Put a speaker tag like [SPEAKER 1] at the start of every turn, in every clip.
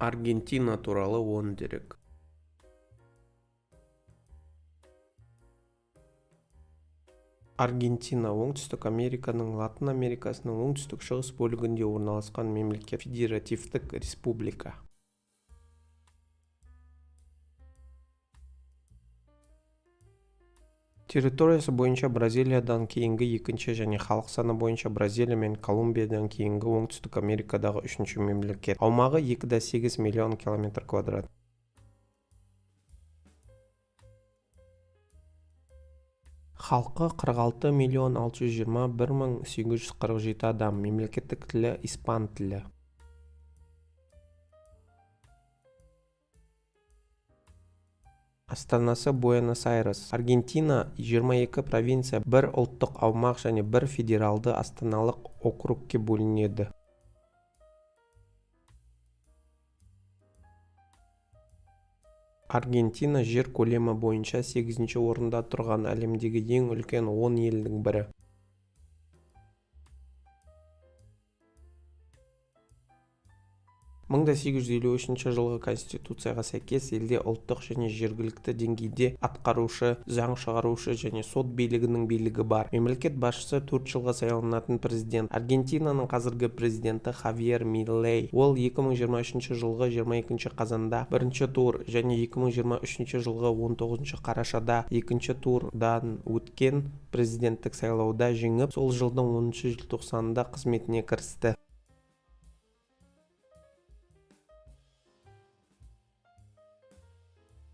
[SPEAKER 1] Аргентина туралы 10 дерек. Аргентина оңтүстік Американың Латын Америкасының оңтүстік-шығыс бөлігінде орналасқан мемлекет, федеративтік республика. Территориясы бойынша Бразилиядан кейінгі екінші және халық саны бойынша Бразилия мен Колумбиядан кейінгі оңтүстік Америкадағы үшінші мемлекет. Аумағы 2,8 миллион км². Халқы 46.621.847 адам. Мемлекеттік тілі испан тілі. Астанасы Буэнос-Айрес. Аргентина 22 провинция, бір ұлттық аумақ және бір федералды астаналық округке бөлінеді. Аргентина жер көлемі бойынша 8-ші орында тұрған әлемдегі ең үлкен 10 елдің бірі. 1853 жылғы конституцияға сәйкес елде ұлттық және жергілікті деңгейде атқарушы, заң шығарушы және сот билігінің билігі бар. Мемлекет басшысы 4 жылға сайланатын президент. Аргентинаның қазіргі президенті Хавьер Милей. Ол 2023 жылғы 22 қазанда бірінші тур және 2023 жылғы 19 қарашада екінші турдан өткен президенттік сайлауда жеңіп, сол жылдың 10 желтоқсанында қызметіне кірісті.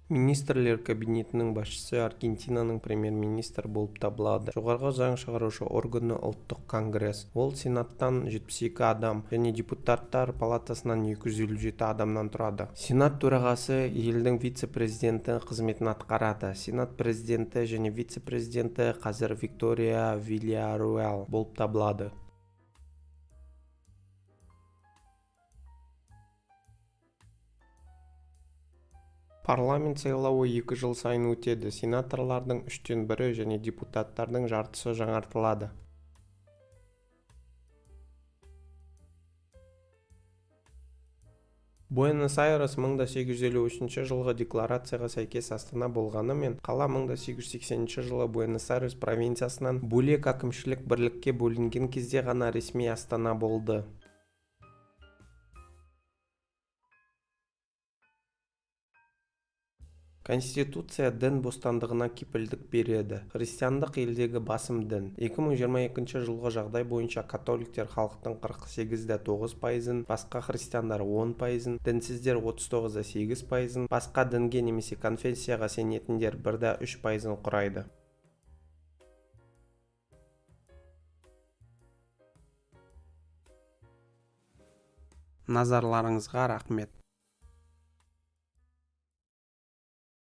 [SPEAKER 1] Министрлер кабинетінің басшысы Аргентинаның премьер-министр болып табылады. Жоғарғы заң шығарушы органы ұлттық конгресс. Ол сенаттан 72 адам және депутаттар палатасынан 257 адамнан тұрады. Сенат төрағасы елдің вице-президенті қызметін атқарады. Сенат президенті және вице-президенті қазір Виктория Вильяруэл болып табылады. Парламент сайлауы 2 жыл сайын өтеді. Сенаторлардың 3-тен 1 және депутаттардың жартысы жаңартылады. Буэнос-Айрес 1853 жылғы декларацияға сәйкес астана болғанымен, қала 1880 жылы Буэнос-Айрес провинциясынан бөлек әкімшілік бірлікке бөлінген кезде ғана ресми астана болды. Конституция дін бостандығына кепілдік береді. Христиандық елдегі басым дін. 2022 жылғы жағдай бойынша католиктер халықтың 48,9%, басқа христиандар 10%, дінсіздер 39,8%, басқа дінге немесе конфессияға сенетіндер 1,3% құрайды. Назарларыңызға рахмет.